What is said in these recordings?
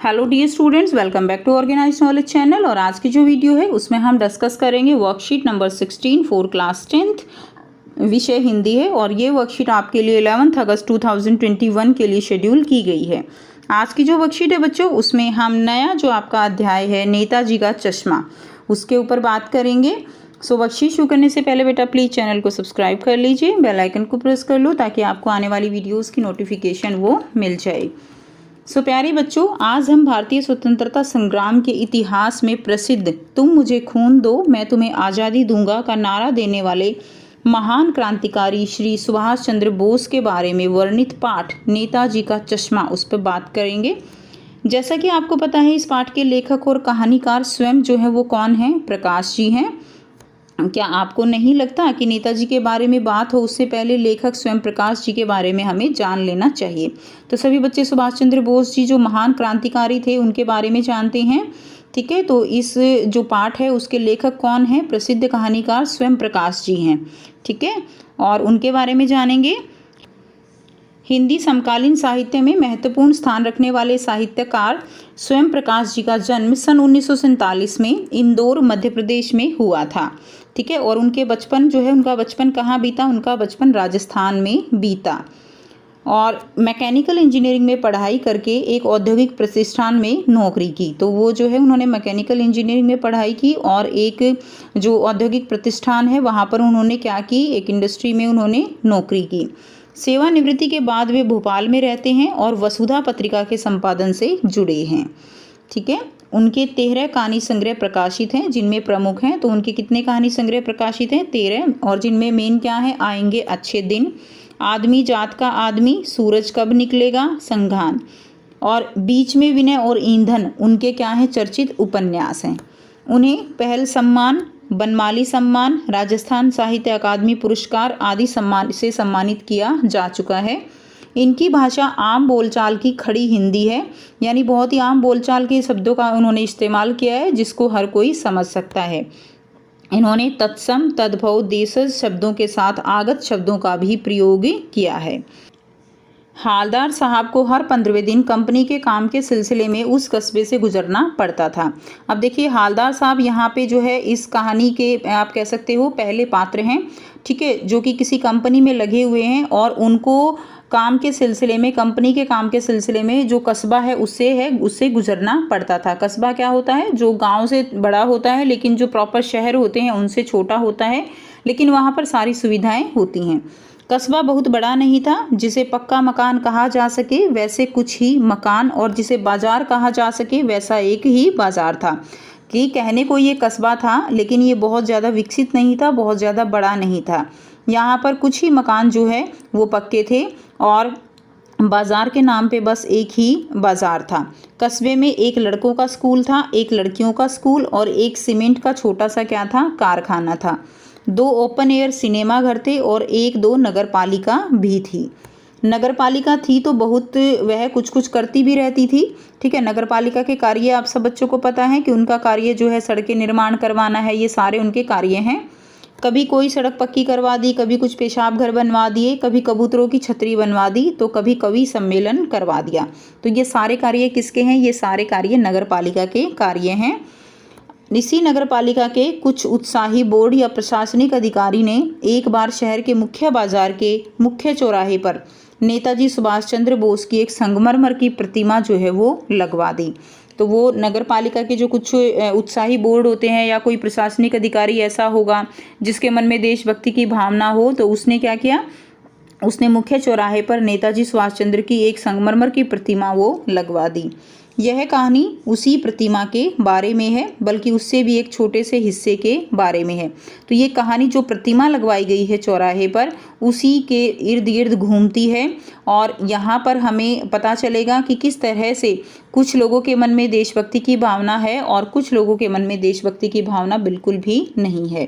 Hello dear students, welcome back to organised knowledge channel. और आज की जो वीडियो है उसमें हम डिस्कस करेंगे worksheet number 16 for class 10th, विषय हिंदी है। और ये वर्कशीट आपके लिए 11 अगस्त 2021 के लिए शेड्यूल की गई है। आज की जो वर्कशीट है बच्चों, उसमें हम नया जो आपका अध्याय है नेताजी का चश्मा, उसके ऊपर बात करेंगे। सो वर्कशीट शुरू करने से पहले बेटा प्लीज़ चैनल को सब्सक्राइब कर लीजिए, बेल आइकन को प्रेस कर लो ताकि आपको आने वाली वीडियोज़ की नोटिफिकेशन वो मिल जाए। सो प्यारे बच्चों, आज हम भारतीय स्वतंत्रता संग्राम के इतिहास में प्रसिद्ध तुम मुझे खून दो मैं तुम्हें आज़ादी दूंगा का नारा देने वाले महान क्रांतिकारी श्री सुभाष चंद्र बोस के बारे में वर्णित पाठ नेताजी का चश्मा, उस पर बात करेंगे। जैसा कि आपको पता है, इस पाठ के लेखक और कहानीकार स्वयं जो है वो कौन है? प्रकाश जी हैं। क्या आपको नहीं लगता कि नेताजी के बारे में बात हो उससे पहले लेखक स्वयं प्रकाश जी के बारे में हमें जान लेना चाहिए? तो सभी बच्चे सुभाष चंद्र बोस जी जो महान क्रांतिकारी थे उनके बारे में जानते हैं, ठीक है। तो इस जो पाठ है उसके लेखक कौन है? प्रसिद्ध कहानीकार स्वयं प्रकाश जी हैं, ठीक है। और उनके बारे में जानेंगे। हिंदी समकालीन साहित्य में महत्वपूर्ण स्थान रखने वाले साहित्यकार स्वयं प्रकाश जी का जन्म सन 1947 में इंदौर मध्य प्रदेश में हुआ था, ठीक है। और उनके बचपन जो है, उनका बचपन कहाँ बीता? उनका बचपन राजस्थान में बीता। और मैकेनिकल इंजीनियरिंग में पढ़ाई करके एक औद्योगिक प्रतिष्ठान में नौकरी की। तो वो जो है उन्होंने मैकेनिकल इंजीनियरिंग में पढ़ाई की और एक जो औद्योगिक प्रतिष्ठान है वहाँ पर उन्होंने क्या की? एक इंडस्ट्री में उन्होंने नौकरी की। सेवानिवृत्ति के बाद वे भोपाल में रहते हैं और वसुधा पत्रिका के संपादन से जुड़े हैं, ठीक है। उनके 13 कहानी संग्रह प्रकाशित हैं, जिनमें प्रमुख हैं। तो उनके कितने कहानी संग्रह प्रकाशित हैं? 13। और जिनमें मेन क्या है? आएंगे अच्छे दिन, आदमी जात का आदमी, सूरज कब निकलेगा, संघान, और बीच में विनय और ईंधन उनके क्या हैं? चर्चित उपन्यास हैं। उन्हें पहल सम्मान, बनमाली सम्मान, राजस्थान साहित्य अकादमी पुरस्कार आदि सम्मान से सम्मानित किया जा चुका है। इनकी भाषा आम बोलचाल की खड़ी हिंदी है, यानी बहुत ही आम बोलचाल के शब्दों का उन्होंने इस्तेमाल किया है जिसको हर कोई समझ सकता है। इन्होंने तत्सम, तद्भव, देशज शब्दों के साथ आगत शब्दों का भी प्रयोग किया है। हालदार साहब को हर 15वें दिन कंपनी के काम के सिलसिले में उस कस्बे से गुजरना पड़ता था। अब देखिए, हालदार साहब यहाँ पे जो है इस कहानी के आप कह सकते हो पहले पात्र हैं, ठीक है, जो कि किसी कंपनी में लगे हुए हैं और उनको काम के सिलसिले में, कंपनी के काम के सिलसिले में जो कस्बा है उससे गुजरना पड़ता था। कस्बा क्या होता है? जो गाँव से बड़ा होता है लेकिन जो प्रॉपर शहर होते हैं उनसे छोटा होता है, लेकिन वहाँ पर सारी सुविधाएँ होती हैं। कस्बा बहुत बड़ा नहीं था, जिसे पक्का मकान कहा जा सके वैसे कुछ ही मकान, और जिसे बाजार कहा जा सके वैसा एक ही बाजार था। कि कहने को ये कस्बा था लेकिन ये बहुत ज़्यादा विकसित नहीं था, बहुत ज़्यादा बड़ा नहीं था। यहाँ पर कुछ ही मकान जो है वो पक्के थे और बाजार के नाम पे बस एक ही बाजार था। कस्बे में एक लड़कों का स्कूल था, एक लड़कियों का स्कूल और एक सीमेंट का छोटा सा क्या था? कारखाना था। 2 ओपन एयर सिनेमा घर थे और 1-2 नगर पालिका भी थी। नगर पालिका थी तो बहुत वह कुछ कुछ करती भी रहती थी, ठीक है। नगर पालिका के कार्य आप सब बच्चों को पता है कि उनका कार्य जो है सड़कें निर्माण करवाना है, ये सारे उनके कार्य हैं। कभी कोई सड़क पक्की करवा दी, कभी कुछ पेशाब घर बनवा दिए, कभी कबूतरों की छतरी बनवा दी, तो कभी कवि सम्मेलन करवा दिया। तो ये सारे कार्य किसके हैं? ये सारे कार्य नगर पालिका के कार्य हैं। इसी नगर पालिका के कुछ उत्साही बोर्ड या प्रशासनिक अधिकारी ने एक बार शहर के मुख्य बाजार के मुख्य चौराहे पर नेताजी सुभाष चंद्र बोस की एक संगमरमर की प्रतिमा जो है वो लगवा दी। तो वो नगर पालिका के जो कुछ उत्साही बोर्ड होते हैं या कोई प्रशासनिक अधिकारी ऐसा होगा जिसके मन में देशभक्ति की भावना हो, तो उसने क्या किया? उसने मुख्य चौराहे पर नेताजी सुभाष चंद्र की एक संगमरमर की प्रतिमा वो लगवा दी। यह कहानी उसी प्रतिमा के बारे में है, बल्कि उससे भी एक छोटे से हिस्से के बारे में है। तो ये कहानी जो प्रतिमा लगवाई गई है चौराहे पर, उसी के इर्द गिर्द घूमती है और यहाँ पर हमें पता चलेगा कि किस तरह से कुछ लोगों के मन में देशभक्ति की भावना है और कुछ लोगों के मन में देशभक्ति की भावना बिल्कुल भी नहीं है,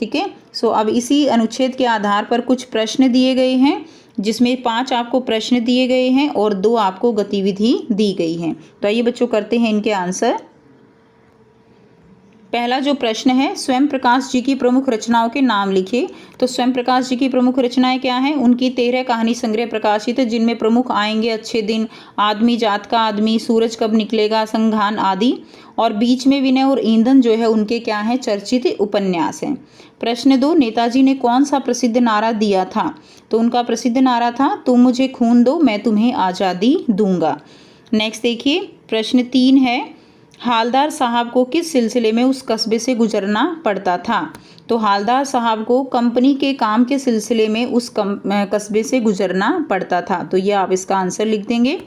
ठीक है। सो अब इसी अनुच्छेद के आधार पर कुछ प्रश्न दिए गए हैं, जिसमें 5 आपको प्रश्न दिए गए हैं और 2 आपको गतिविधि दी गई हैं। तो आइए बच्चों करते हैं इनके आंसर। पहला जो प्रश्न है, स्वयं प्रकाश जी की प्रमुख रचनाओं के नाम लिखिए। तो स्वयं प्रकाश जी की प्रमुख रचनाएं क्या हैं? उनकी 13 कहानी संग्रह प्रकाशित है, जिनमें प्रमुख आएंगे अच्छे दिन, आदमी जात का आदमी, सूरज कब निकलेगा, संघान आदि। और बीच में विनय और ईंधन जो है उनके क्या है? चर्चित उपन्यास हैं। प्रश्न 2, नेताजी ने कौन सा प्रसिद्ध नारा दिया था? तो उनका प्रसिद्ध नारा था, तुम मुझे खून दो मैं तुम्हें आज़ादी दूंगा। नेक्स्ट देखिए, प्रश्न 3 है, हालदार साहब को किस सिलसिले में उस कस्बे से गुजरना पड़ता था? तो हालदार साहब को कंपनी के काम के सिलसिले में उस कस्बे से गुजरना पड़ता था। तो ये आप इसका आंसर लिख देंगे।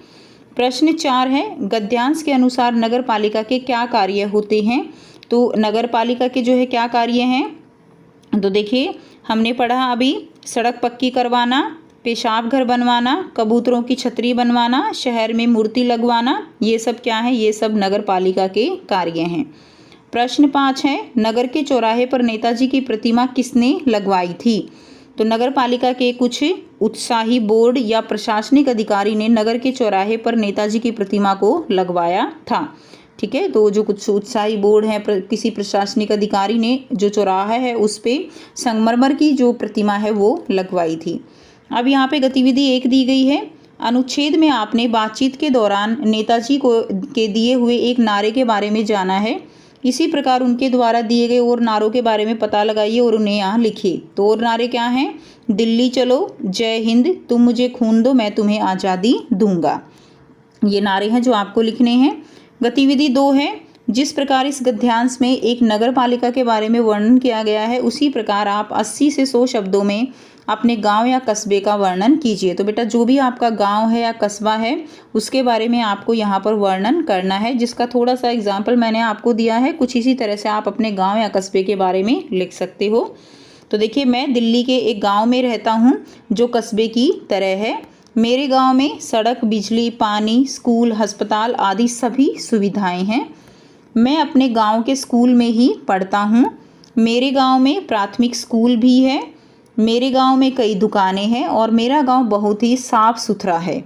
प्रश्न 4 है, गद्यांश के अनुसार नगर पालिका के क्या कार्य होते हैं? तो नगर पालिका के जो है क्या कार्य हैं? तो देखिए, हमने पढ़ा अभी, सड़क पक्की करवाना, पेशाब घर बनवाना, कबूतरों की छतरी बनवाना, शहर में मूर्ति लगवाना, ये सब क्या है? ये सब नगर पालिका के कार्य हैं। प्रश्न 5 है, नगर के चौराहे पर नेताजी की प्रतिमा किसने लगवाई थी? तो नगर पालिका के कुछ उत्साही बोर्ड या प्रशासनिक अधिकारी ने नगर के चौराहे पर नेताजी की प्रतिमा को लगवाया था। ठीक है, तो जो कुछ उत्साही बोर्ड है, किसी प्रशासनिक अधिकारी ने जो चौराहा है उस पर संगमरमर की जो प्रतिमा है वो लगवाई थी। अब यहाँ पे गतिविधि 1 दी गई है। अनुच्छेद में आपने बातचीत के दौरान नेताजी के दिए हुए एक नारे के बारे में जाना है। इसी प्रकार उनके द्वारा दिए गए और नारों के बारे में पता लगाइए और उन्हें यहाँ लिखिए। तो और नारे क्या हैं? दिल्ली चलो, जय हिंद, तुम मुझे खून दो मैं तुम्हें आज़ादी दूंगा। ये नारे हैं जो आपको लिखने हैं। गतिविधि 2 है, जिस प्रकार इस गद्यांश में एक नगर पालिका के बारे में वर्णन किया गया है, उसी प्रकार आप 80 से 100 शब्दों में अपने गांव या कस्बे का वर्णन कीजिए। तो बेटा जो भी आपका गांव है या कस्बा है उसके बारे में आपको यहाँ पर वर्णन करना है, जिसका थोड़ा सा एग्जाम्पल मैंने आपको दिया है। कुछ इसी तरह से आप अपने गांव या कस्बे के बारे में लिख सकते हो। तो देखिए, मैं दिल्ली के एक गाँव में रहता हूँ जो कस्बे की तरह है। मेरे गाँव में सड़क, बिजली, पानी, स्कूल, अस्पताल आदि सभी सुविधाएँ हैं। मैं अपने गांव के स्कूल में ही पढ़ता हूँ। मेरे गांव में प्राथमिक स्कूल भी है। मेरे गांव में कई दुकानें हैं और मेरा गांव बहुत ही साफ सुथरा है।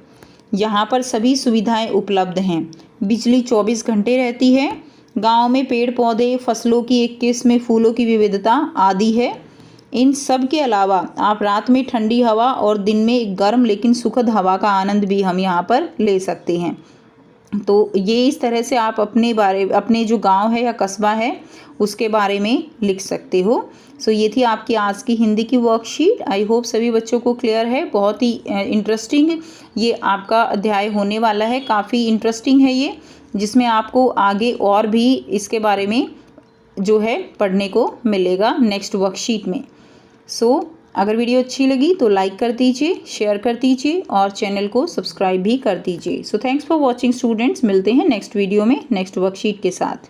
यहाँ पर सभी सुविधाएं उपलब्ध हैं। बिजली 24 घंटे रहती है। गांव में पेड़ पौधे, फसलों की एक किस्म, फूलों की विविधता आदि है। इन सब के अलावा आप रात में ठंडी हवा और दिन में गर्म लेकिन सुखद हवा का आनंद भी हम यहाँ पर ले सकते हैं। तो ये इस तरह से आप अपने जो गांव है या कस्बा है उसके बारे में लिख सकते हो। सो ये थी आपकी आज की हिंदी की वर्कशीट। आई होप सभी बच्चों को क्लियर है। बहुत ही इंटरेस्टिंग ये आपका अध्याय होने वाला है। काफ़ी इंटरेस्टिंग है ये, जिसमें आपको आगे और भी इसके बारे में जो है पढ़ने को मिलेगा नेक्स्ट वर्कशीट में। सो अगर वीडियो अच्छी लगी तो लाइक कर दीजिए, शेयर कर दीजिए और चैनल को सब्सक्राइब भी कर दीजिए। So thanks for watching students. मिलते हैं नेक्स्ट वीडियो में नेक्स्ट वर्कशीट के साथ।